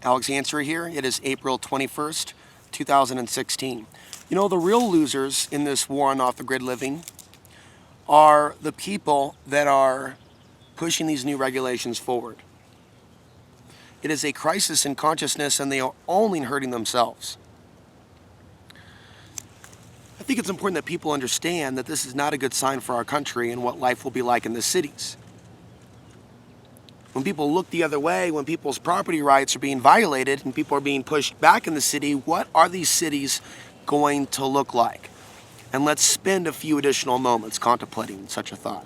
Alexandria here. It is April 21st, 2016. You know, the real losers in this war on off-the-grid living are the people that are pushing these new regulations forward. It is a crisis in consciousness, and they are only hurting themselves. I think it's important that people understand that this is not a good sign for our country and what life will be like in the cities. When people look the other way, when people's property rights are being violated and people are being pushed back in the city, what are these cities going to look like? And let's spend a few additional moments contemplating such a thought.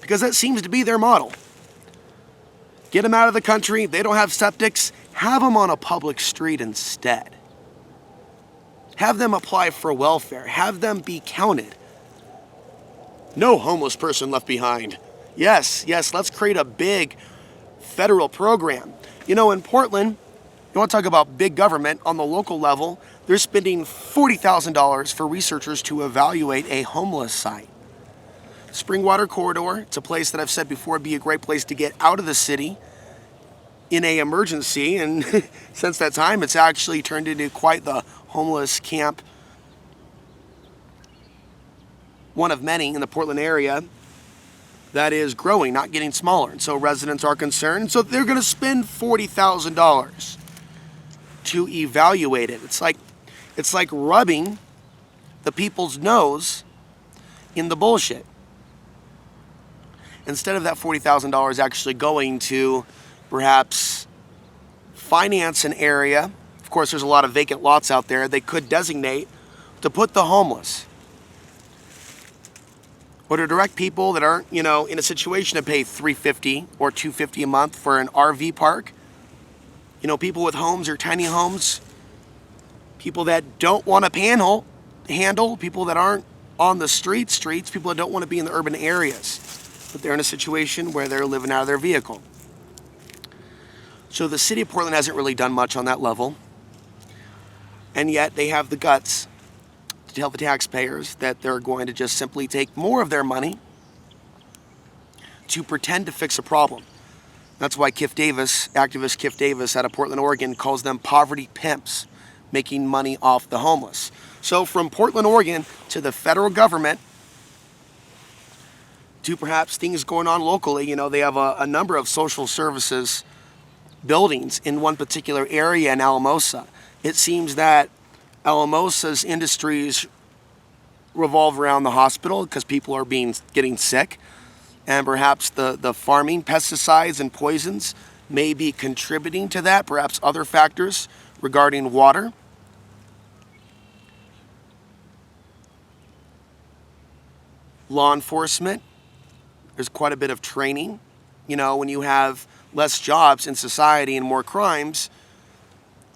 Because that seems to be their model. Get them out of the country, they don't have septics, have them on a public street instead. Have them apply for welfare, have them be counted. No homeless person left behind. Yes, let's create a big federal program. You know, in Portland, you want to talk about big government on the local level, they're spending $40,000 for researchers to evaluate a homeless site. Springwater Corridor, it's a place that I've said before would be a great place to get out of the city in an emergency, and since that time it's actually turned into quite the homeless camp, one of many in the Portland area that is growing, not getting smaller. And so residents are concerned. So they're going to spend $40,000 to evaluate it. It's like rubbing the people's nose in the bullshit. Instead of that $40,000 actually going to perhaps finance an area, of course there's a lot of vacant lots out there, they could designate to put the homeless. Or to direct people that aren't, in a situation to pay $350 or $250 a month for an RV park. People with homes or tiny homes, people that don't want to handle, people that aren't on the streets, people that don't want to be in the urban areas, but they're in a situation where they're living out of their vehicle. So the city of Portland hasn't really done much on that level, and yet they have the guts to tell the taxpayers that they're going to just simply take more of their money to pretend to fix a problem. That's why activist Kif Davis out of Portland, Oregon, calls them poverty pimps, making money off the homeless. So from Portland, Oregon to the federal government to perhaps things going on locally, they have a number of social services buildings in one particular area in Alamosa. It seems that Alamosa's industries revolve around the hospital because people are getting sick, and perhaps the farming, pesticides and poisons may be contributing to that, perhaps other factors regarding water. Law enforcement, there's quite a bit of training. When you have less jobs in society and more crimes,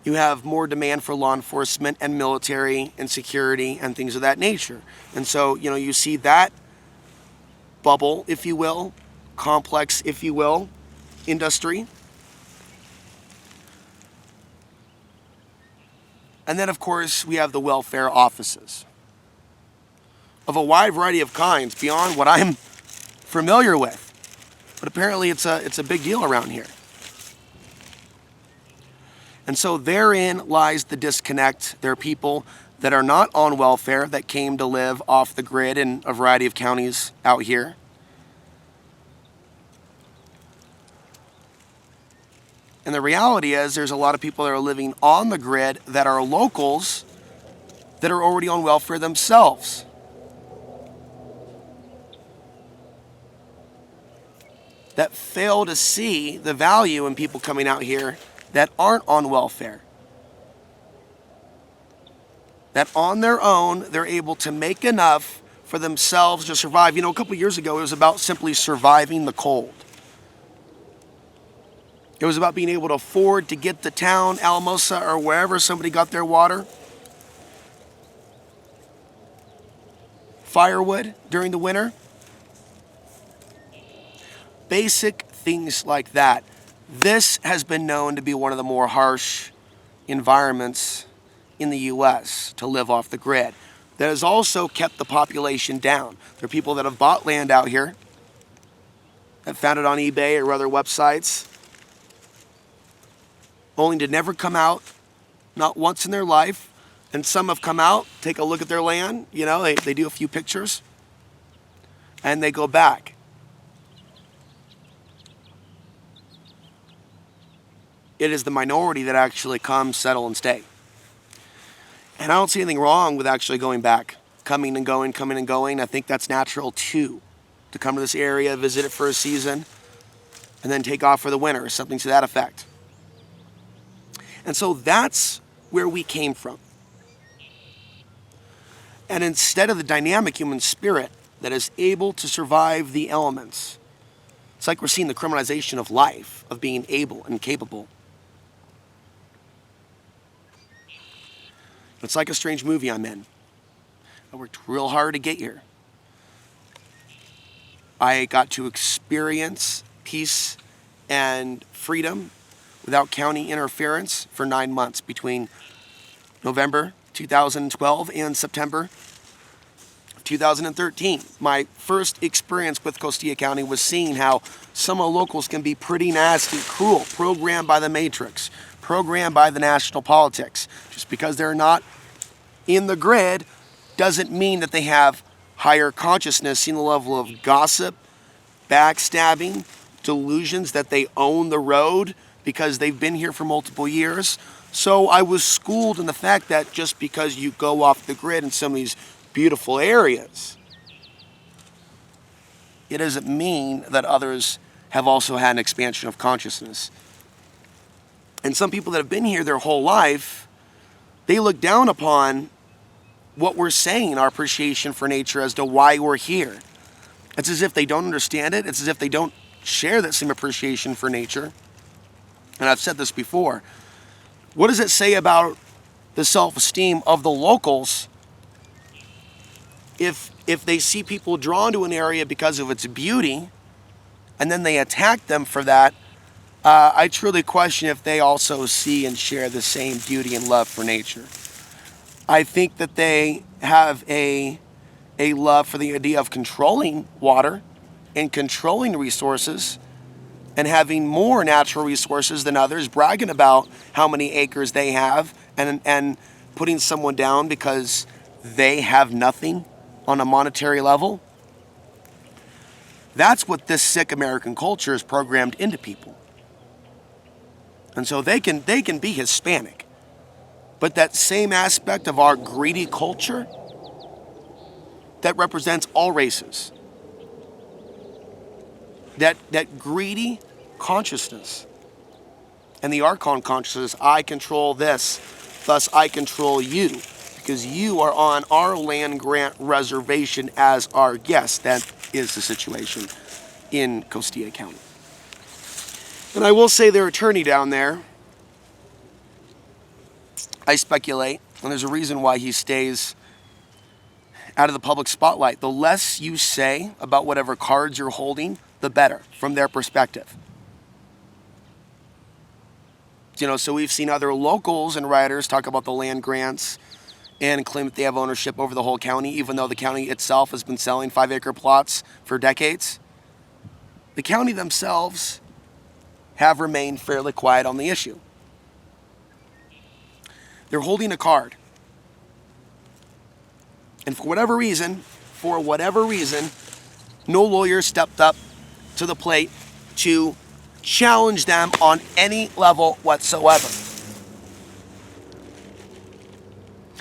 you have more demand for law enforcement and military and security and things of that nature. And so, you see that bubble, if you will, complex, if you will, industry. And then, of course, we have the welfare offices of a wide variety of kinds beyond what I'm familiar with. But apparently it's a big deal around here. And so therein lies the disconnect. There are people that are not on welfare that came to live off the grid in a variety of counties out here. And the reality is there's a lot of people that are living on the grid that are locals that are already on welfare themselves. That fail to see the value in people coming out here that aren't on welfare. That on their own, they're able to make enough for themselves to survive. A couple years ago, it was about simply surviving the cold. It was about being able to afford to get to town, Alamosa, or wherever somebody got their water. Firewood during the winter. Basic things like that. This has been known to be one of the more harsh environments in the U.S. to live off the grid. That has also kept the population down. There are people that have bought land out here, that found it on eBay or other websites, only to never come out, not once in their life. And some have come out, take a look at their land, they do a few pictures, and they go back. It is the minority that actually come, settle, and stay. And I don't see anything wrong with actually going back, coming and going, coming and going. I think that's natural too, to come to this area, visit it for a season, and then take off for the winter, something to that effect. And so that's where we came from. And instead of the dynamic human spirit that is able to survive the elements, it's like we're seeing the criminalization of life, of being able and capable. It's like a strange movie I'm in. I worked real hard to get here. I got to experience peace and freedom without county interference for 9 months between November 2012 and September 2013. My first experience with Costilla County was seeing how some of the locals can be pretty nasty, cruel, programmed by the matrix, programmed by the national politics. Just because they're not in the grid doesn't mean that they have higher consciousness, seeing the level of gossip, backstabbing, delusions that they own the road because they've been here for multiple years. So I was schooled in the fact that just because you go off the grid in some of these beautiful areas, it doesn't mean that others have also had an expansion of consciousness. And some people that have been here their whole life, they look down upon what we're saying, our appreciation for nature, as to why we're here. It's as if they don't understand it. It's as if they don't share that same appreciation for nature. And I've said this before. What does it say about the self-esteem of the locals if they see people drawn to an area because of its beauty and then they attack them for that? I truly question if they also see and share the same beauty and love for nature. I think that they have a love for the idea of controlling water and controlling resources and having more natural resources than others, bragging about how many acres they have and putting someone down because they have nothing on a monetary level. That's what this sick American culture is programmed into people. And so they can be Hispanic, but that same aspect of our greedy culture that represents all races, that greedy consciousness and the Archon consciousness, I control this, thus I control you, because you are on our land grant reservation as our guest. That is the situation in Costilla County. And I will say their attorney down there, I speculate, and there's a reason why he stays out of the public spotlight. The less you say about whatever cards you're holding, the better from their perspective. So we've seen other locals and writers talk about the land grants and claim that they have ownership over the whole county, even though the county itself has been selling 5-acre plots for decades. The county themselves have remained fairly quiet on the issue. They're holding a card. And for whatever reason, no lawyer stepped up to the plate to challenge them on any level whatsoever.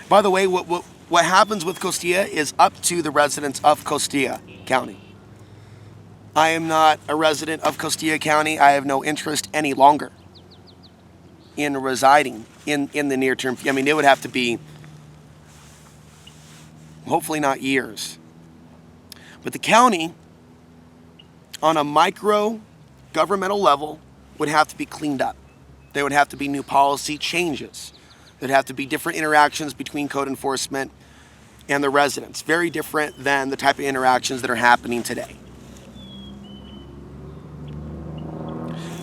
By the way, what happens with Costilla is up to the residents of Costilla County. I am not a resident of Costilla County. I have no interest any longer in residing in the near term. I mean, it would have to be, hopefully not years. But the county, on a micro governmental level, would have to be cleaned up. There would have to be new policy changes. There'd have to be different interactions between code enforcement and the residents. Very different than the type of interactions that are happening today.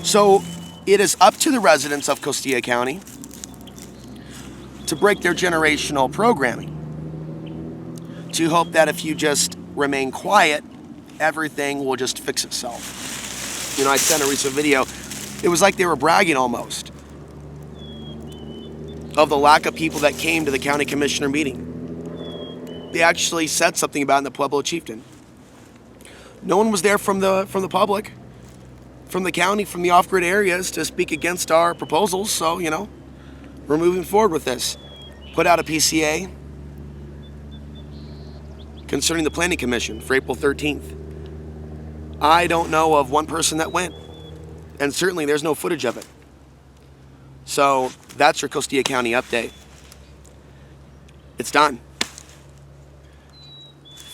So it is up to the residents of Costilla County to break their generational programming, to hope that if you just remain quiet, everything will just fix itself. I sent a recent video. It was like they were bragging almost. of the lack of people that came to the county commissioner meeting. They actually said something about it in the Pueblo Chieftain. No one was there from the public, from the county, from the off-grid areas to speak against our proposals. So, we're moving forward with this. Put out a PCA concerning the Planning Commission for April 13th. I don't know of one person that went, and certainly there's no footage of it. So that's your Costilla County update. It's done.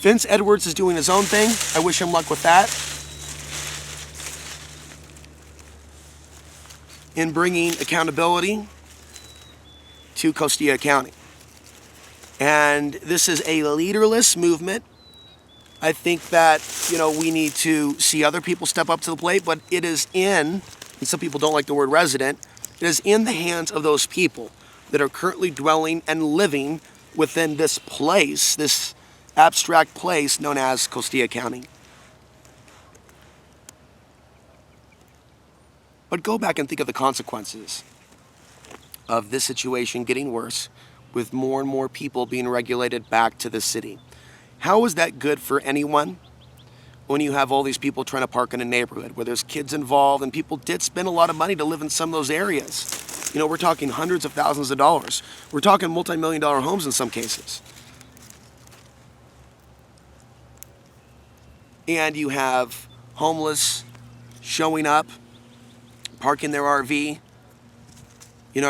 Vince Edwards is doing his own thing. I wish him luck with that. In bringing accountability to Costilla County. And this is a leaderless movement. I think that, we need to see other people step up to the plate, but it is and some people don't like the word resident, it is in the hands of those people that are currently dwelling and living within this place, this abstract place known as Costilla County. But go back and think of the consequences of this situation getting worse with more and more people being regulated back to the city. How is that good for anyone when you have all these people trying to park in a neighborhood where there's kids involved and people did spend a lot of money to live in some of those areas? We're talking hundreds of thousands of dollars. We're talking multi-million-dollar homes in some cases. And you have homeless showing up, parking their RV,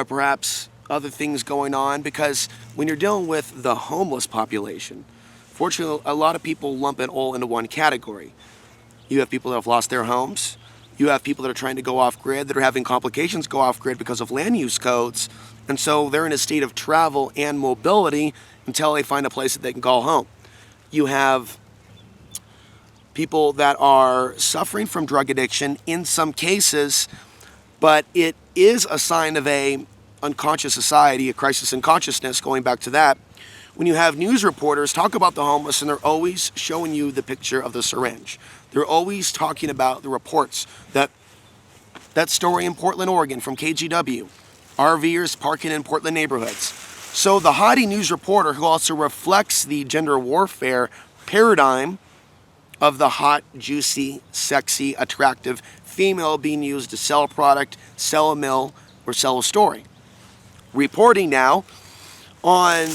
perhaps other things going on, because when you're dealing with the homeless population, fortunately, a lot of people lump it all into one category. You have people that have lost their homes. You have people that are trying to go off-grid, that are having complications go off-grid because of land use codes, and so they're in a state of travel and mobility until they find a place that they can call home. You have people that are suffering from drug addiction in some cases, but it is a sign of a unconscious society, a crisis in consciousness, going back to that. When you have news reporters talk about the homeless and they're always showing you the picture of the syringe. They're always talking about the reports. That story in Portland, Oregon from KGW. RVers parking in Portland neighborhoods. So the haughty news reporter, who also reflects the gender warfare paradigm of the hot, juicy, sexy, attractive female being used to sell a product, sell a mill, or sell a story. Reporting now on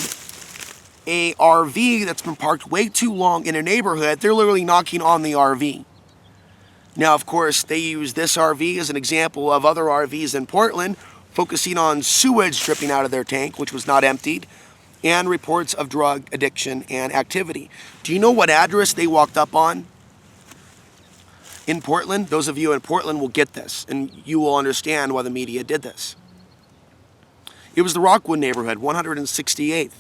a RV that's been parked way too long in a neighborhood. They're literally knocking on the RV. Now, of course, they use this RV as an example of other RVs in Portland, focusing on sewage dripping out of their tank, which was not emptied, and reports of drug addiction and activity. Do you know what address they walked up on in Portland? Those of you in Portland will get this, and you will understand why the media did this. It was the Rockwood neighborhood, 168th.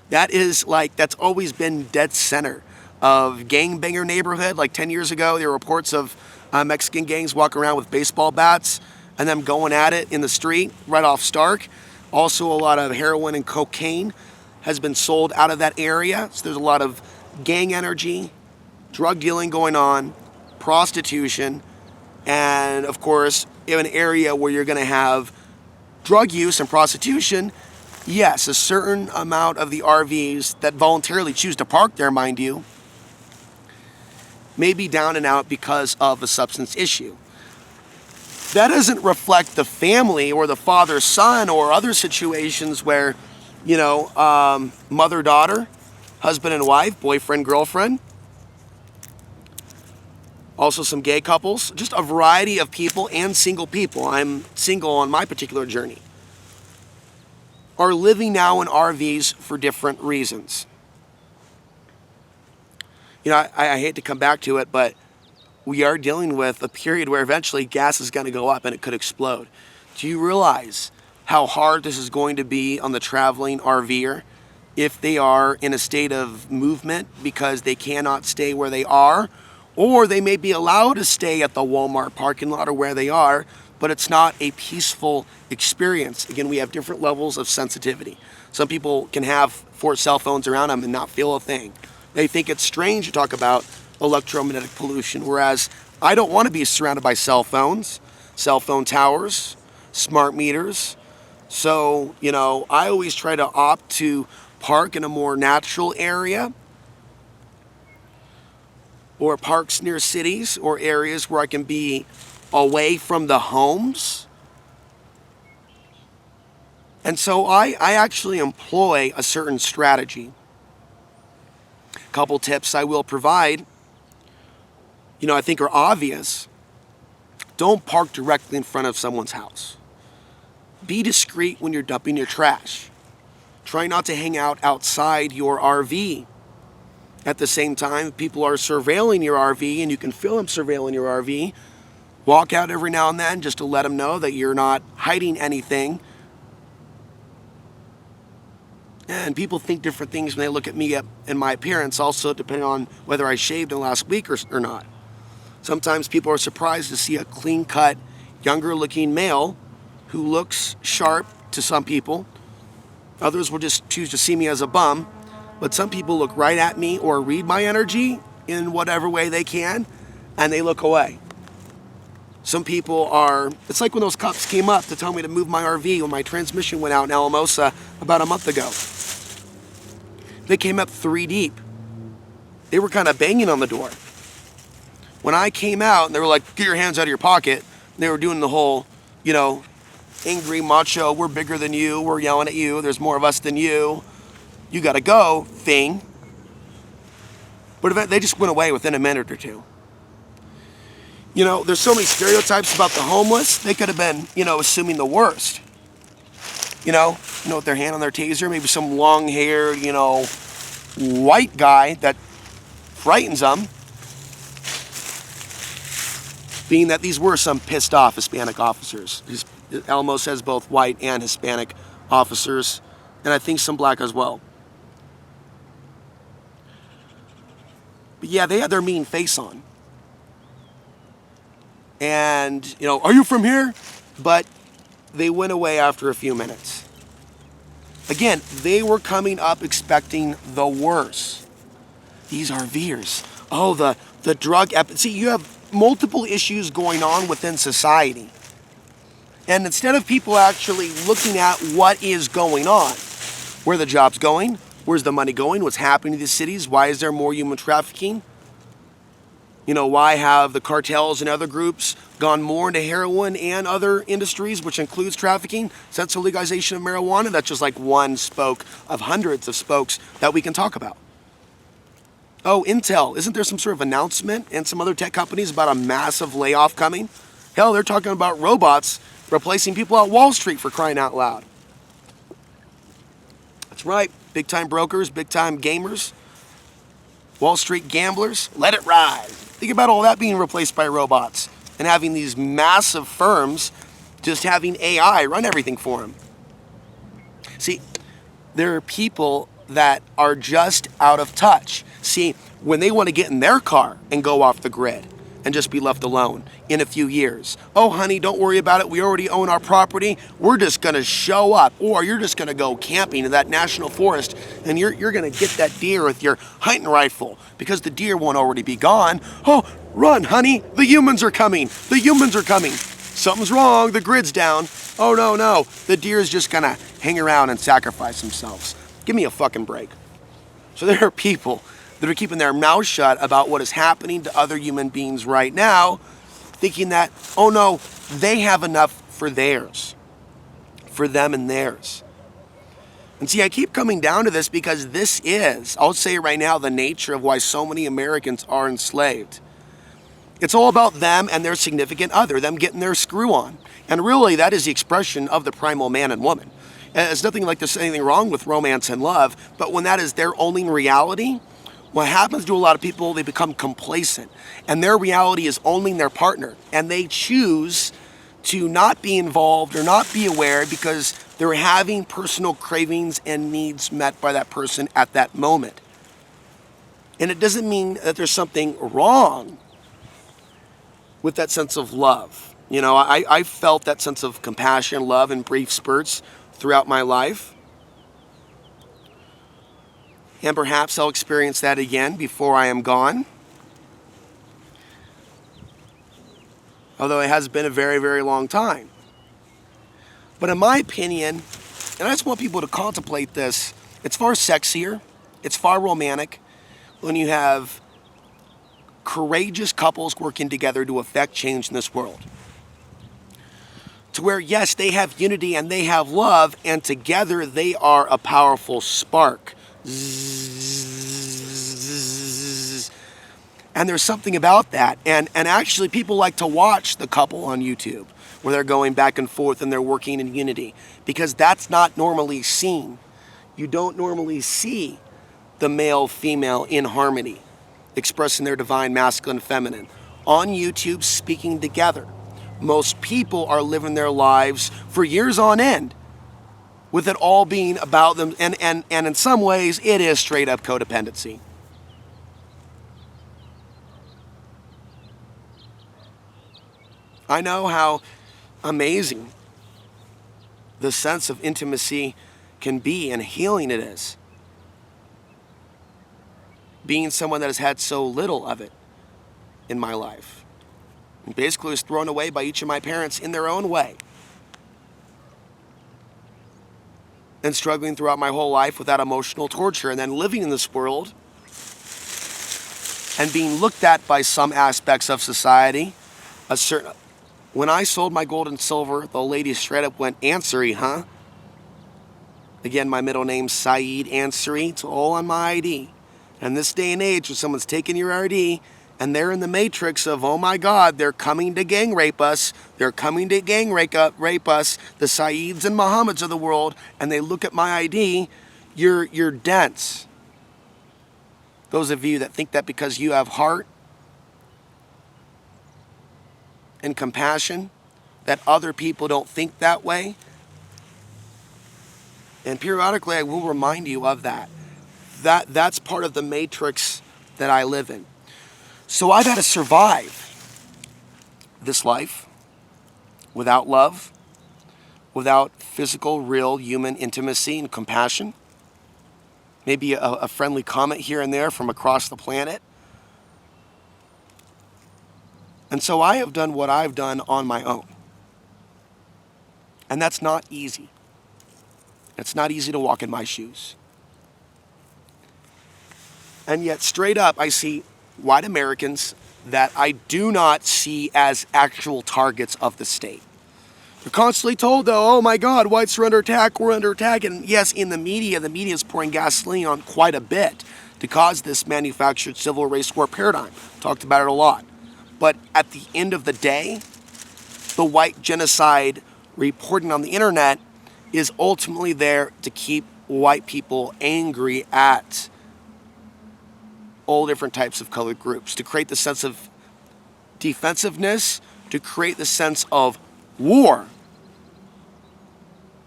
That's always been dead center of gangbanger neighborhood. Like 10 years ago, there were reports of Mexican gangs walking around with baseball bats and them going at it in the street right off Stark. Also, a lot of heroin and cocaine has been sold out of that area. So there's a lot of gang energy, drug dealing going on, prostitution, and of course, in an area where you're going to have drug use and prostitution, yes, a certain amount of the RVs that voluntarily choose to park there, mind you, may be down and out because of a substance issue. That doesn't reflect the family or the father-son or other situations where, mother-daughter, husband and wife, boyfriend-girlfriend, also some gay couples, just a variety of people and single people. I'm single on my particular journey. Are living now in RVs for different reasons. I hate to come back to it, but we are dealing with a period where eventually gas is going to go up and it could explode. Do you realize how hard this is going to be on the traveling RVer if they are in a state of movement because they cannot stay where they are, or they may be allowed to stay at the Walmart parking lot or where they are, but it's not a peaceful experience. Again, we have different levels of sensitivity. Some people can have 4 cell phones around them and not feel a thing. They think it's strange to talk about electromagnetic pollution, whereas I don't want to be surrounded by cell phones, cell phone towers, smart meters, So, I always try to opt to park in a more natural area, or parks near cities or areas where I can be away from the homes. And so I actually employ a certain strategy. A couple tips I will provide, I think are obvious. Don't park directly in front of someone's house. Be discreet when you're dumping your trash. Try not to hang out outside your RV. At the same time, people are surveilling your RV, and you can feel them surveilling your RV. Walk out every now and then just to let them know that you're not hiding anything. And people think different things when they look at me and my appearance, also depending on whether I shaved in the last week or not. Sometimes people are surprised to see a clean-cut, younger-looking male who looks sharp to some people. Others will just choose to see me as a bum. But some people look right at me or read my energy in whatever way they can, and they look away. Some people it's like when those cops came up to tell me to move my RV when my transmission went out in Alamosa about a month ago. They came up 3 deep. They were kind of banging on the door. When I came out, and they were like, "Get your hands out of your pocket," they were doing the whole, angry macho, "We're bigger than you, we're yelling at you, there's more of us than you, you gotta go" thing. But they just went away within a minute or two. There's so many stereotypes about the homeless. They could have been, assuming the worst. With their hand on their taser, maybe some long-haired, white guy that frightens them. Being that these were some pissed off Hispanic officers. Alamo says both white and Hispanic officers, and I think some black as well. But yeah, they had their mean face on. And, "Are you from here?" But they went away after a few minutes. Again, they were coming up expecting the worst. These RVers. Oh, the drug See, you have multiple issues going on within society. And instead of people actually looking at what is going on, where the job's going, where's the money going, what's happening to these cities, why is there more human trafficking? Why have the cartels and other groups gone more into heroin and other industries, which includes trafficking, since the legalization of marijuana? That's just like one spoke of hundreds of spokes that we can talk about. Oh, Intel, isn't there some sort of announcement and some other tech companies about a massive layoff coming? Hell, they're talking about robots replacing people at Wall Street, for crying out loud. That's right, big-time brokers, big-time gamers, Wall Street gamblers, let it ride. Think about all that being replaced by robots and having these massive firms just having AI run everything for them. See, there are people that are just out of touch. See, when they want to get in their car and go off the grid and just be left alone in a few years. "Oh, honey, don't worry about it. We already own our property. We're just going to show up." Or you're just going to go camping in that national forest and you're going to get that deer with your hunting rifle because the deer won't already be gone. "Oh, run, honey. The humans are coming. The humans are coming." Something's wrong. The grid's down. "Oh, no. The deer's just going to hang around and sacrifice themselves." Give me a fucking break. So there are people that are keeping their mouths shut about what is happening to other human beings right now, thinking that, oh no, they have enough for theirs, for them and theirs. And see, I keep coming down to this because this is, I'll say right now, the nature of why so many Americans are enslaved. It's all about them and their significant other, them getting their screw on. And really, that is the expression of the primal man and woman. It's nothing like there's anything wrong with romance and love, but when that is their only reality, what happens to a lot of people, they become complacent. And their reality is only their partner. And they choose to not be involved or not be aware because they're having personal cravings and needs met by that person at that moment. And it doesn't mean that there's something wrong with that sense of love. I felt that sense of compassion, love in brief spurts throughout my life. And perhaps I'll experience that again before I am gone. Although it has been a very, very long time. But in my opinion, and I just want people to contemplate this, it's far sexier, it's far romantic when you have courageous couples working together to affect change in this world. To where, yes, they have unity and they have love, and together they are a powerful spark. Zzz. And there's something about that. And actually, people like to watch the couple on YouTube where they're going back and forth and they're working in unity, because that's not normally seen. You don't normally see the male-female in harmony, expressing their divine masculine and feminine on YouTube, speaking together. Most people are living their lives for years on end with it all being about them, and in some ways it is straight up codependency. I know how amazing the sense of intimacy can be and healing it is, being someone that has had so little of it in my life. And basically was thrown away by each of my parents in their own way. And struggling throughout my whole life with that emotional torture, and then living in this world and being looked at by some aspects of society. When I sold my gold and silver, the lady straight up went, "Ansari, huh?" Again, my middle name's Saeed Ansari. It's all on my ID. And this day and age, when someone's taking your ID and they're in the matrix of, oh my God, they're coming to gang rape us, they're coming to gang rape us, the Saeeds and Muhammads of the world, and they look at my ID, you're dense. Those of you that think that because you have heart and compassion, that other people don't think that way. And periodically I will remind you of that. That's part of the matrix that I live in. So I've had to survive this life without love, without physical, real human intimacy and compassion. Maybe a friendly comment here and there from across the planet. And so I have done what I've done on my own. And that's not easy. It's not easy to walk in my shoes. And yet, straight up, I see white Americans that I do not see as actual targets of the state. They're constantly told, though, oh my God, whites are under attack, we're under attack. And yes, in the media is pouring gasoline on quite a bit to cause this manufactured civil race war paradigm. Talked about it a lot. But at the end of the day, the white genocide reporting on the internet is ultimately there to keep white people angry at all different types of colored groups, to create the sense of defensiveness, to create the sense of war.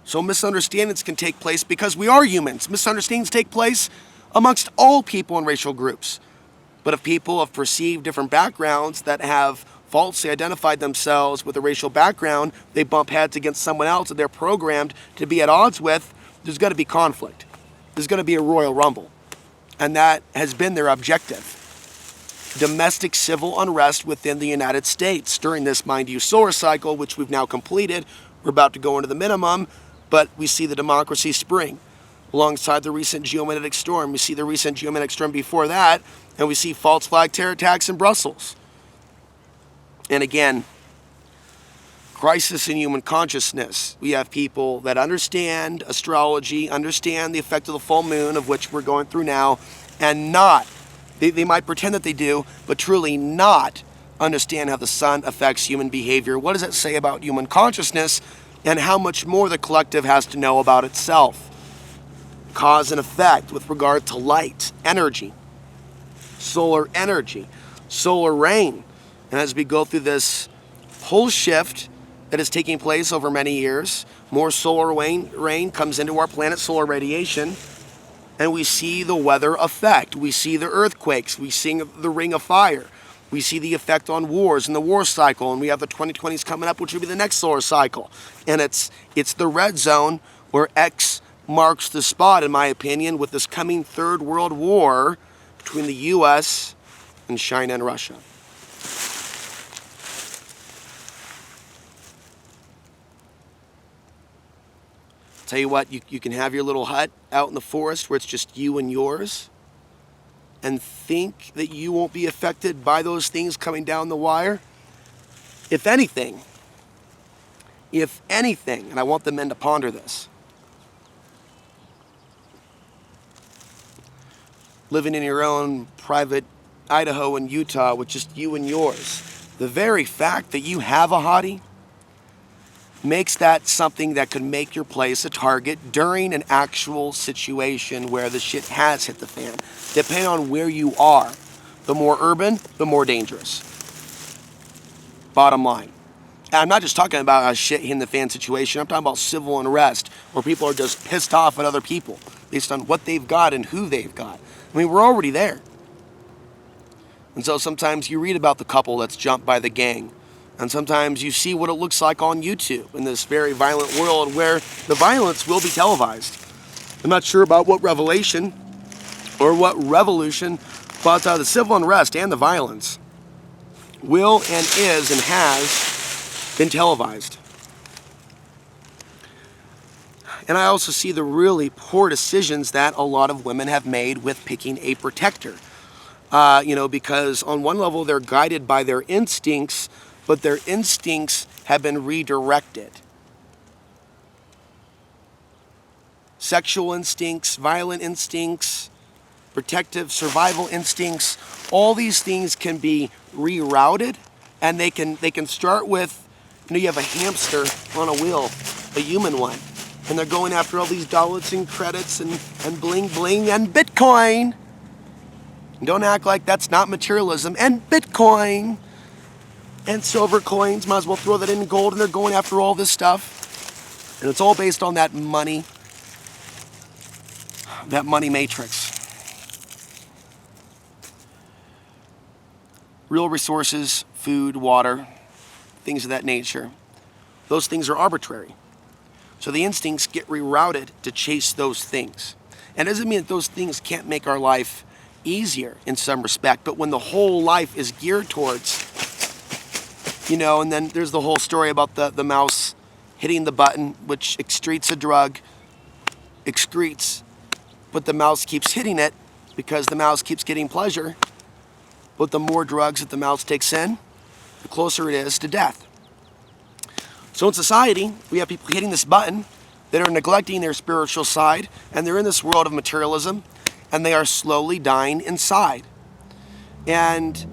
So misunderstandings can take place because we are humans. Misunderstandings take place amongst all people and racial groups. But if people of perceived different backgrounds that have falsely identified themselves with a racial background, they bump heads against someone else that they're programmed to be at odds with, there's going to be conflict. There's going to be a royal rumble. And that has been their objective. Domestic civil unrest within the United States during this, mind you, solar cycle, which we've now completed. We're about to go into the minimum, but we see the democracy spring alongside the recent geomagnetic storm. We see the recent geomagnetic storm before that, and we see false flag terror attacks in Brussels. And again, crisis in human consciousness. We have people that understand astrology, understand the effect of the full moon, of which we're going through now, and they might pretend that they do, but truly not understand how the sun affects human behavior. What does it say about human consciousness, and how much more the collective has to know about itself? Cause and effect with regard to light, energy, solar rain. And as we go through this whole shift that is taking place over many years, more solar rain comes into our planet, solar radiation, and we see the weather effect. We see the earthquakes. We see the ring of fire. We see the effect on wars and the war cycle, and we have the 2020s coming up, which will be the next solar cycle. And it's the red zone where X marks the spot, in my opinion, with this coming third world war between the U.S. and China and Russia. Tell you what, you can have your little hut out in the forest where it's just you and yours, and think that you won't be affected by those things coming down the wire. If anything, and I want the men to ponder this, living in your own private Idaho and Utah with just you and yours, the very fact that you have a hottie makes that something that could make your place a target during an actual situation where the shit has hit the fan. Depending on where you are, the more urban, the more dangerous. Bottom line. And I'm not just talking about a shit hitting the fan situation. I'm talking about civil unrest where people are just pissed off at other people based on what they've got and who they've got. I mean, we're already there. And so sometimes you read about the couple that's jumped by the gang. And sometimes you see what it looks like on YouTube in this very violent world where the violence will be televised. I'm not sure about what revelation or what revolution, but the civil unrest and the violence will and is and has been televised. And I also see the really poor decisions that a lot of women have made with picking a protector. Because on one level they're guided by their instincts, but their instincts have been redirected. Sexual instincts, violent instincts, protective survival instincts, all these things can be rerouted, and they can start with, you have a hamster on a wheel, a human one, and they're going after all these dollars and credits and bling bling and Bitcoin. Don't act like that's not materialism. And Bitcoin and silver coins, might as well throw that in gold, and they're going after all this stuff. And it's all based on that money matrix. Real resources, food, water, things of that nature, those things are arbitrary. So the instincts get rerouted to chase those things. And it doesn't mean that those things can't make our life easier in some respect, but when the whole life is geared towards, and then there's the whole story about the mouse hitting the button, which excretes a drug, but the mouse keeps hitting it because the mouse keeps getting pleasure. But the more drugs that the mouse takes in, the closer it is to death. So in society, we have people hitting this button that are neglecting their spiritual side, and they're in this world of materialism, and they are slowly dying inside. And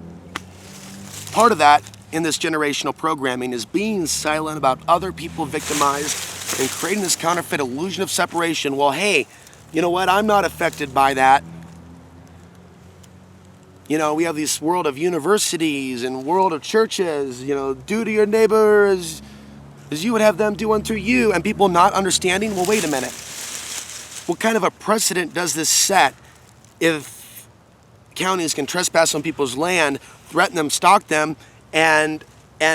part of that in this generational programming is being silent about other people victimized and creating this counterfeit illusion of separation. Well, hey, you know what? I'm not affected by that. We have this world of universities and world of churches, do to your neighbor as you would have them do unto you, and people not understanding, well, wait a minute. What kind of a precedent does this set if counties can trespass on people's land, threaten them, stalk them, and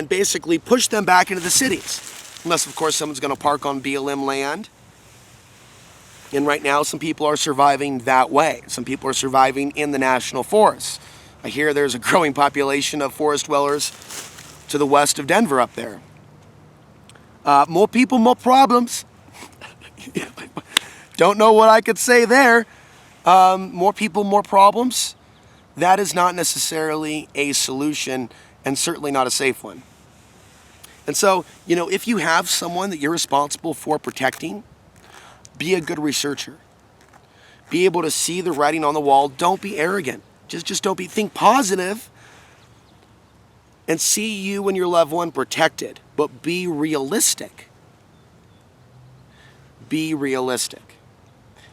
basically push them back into the cities? Unless, of course, someone's going to park on BLM land. And right now, some people are surviving that way. Some people are surviving in the national forests. I hear there's a growing population of forest dwellers to the west of Denver up there. More people, more problems. Don't know what I could say there. More people, more problems. That is not necessarily a solution, and certainly not a safe one. And so, if you have someone that you're responsible for protecting, be a good researcher. Be able to see the writing on the wall. Don't be arrogant. Just don't think positive. And see you and your loved one protected. But be realistic. Be realistic.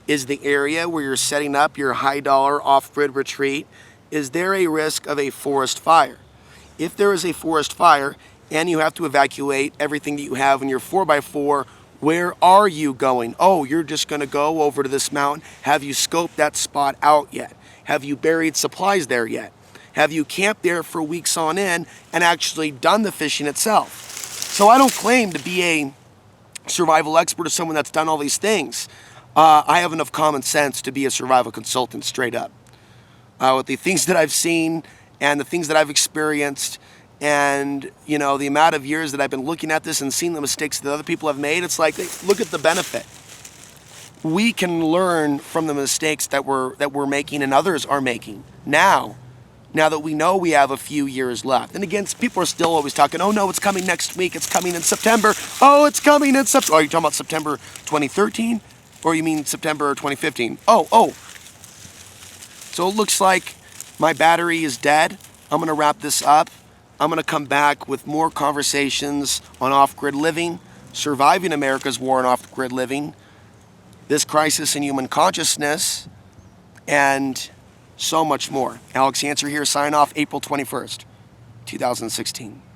Is the area where you're setting up your high-dollar off-grid retreat, is there a risk of a forest fire? If there is a forest fire and you have to evacuate everything that you have in your 4x4, where are you going? Oh, you're just going to go over to this mountain. Have you scoped that spot out yet? Have you buried supplies there yet? Have you camped there for weeks on end and actually done the fishing itself? So I don't claim to be a survival expert or someone that's done all these things. I have enough common sense to be a survival consultant straight up. With the things that I've seen and the things that I've experienced, and the amount of years that I've been looking at this and seeing the mistakes that other people have made, it's like, look at the benefit. we can learn from the mistakes that we're making and others are making now that we know we have a few years left. And again, people are still always talking, oh no, it's coming next week, it's coming in September. Oh, it's coming in September. Oh, are you talking about September 2013? Or you mean September 2015? Oh. So it looks like my battery is dead. I'm going to wrap this up. I'm going to come back with more conversations on off-grid living, surviving America's war on off-grid living, this crisis in human consciousness, and so much more. Alex Answer here, sign off April 21st, 2016.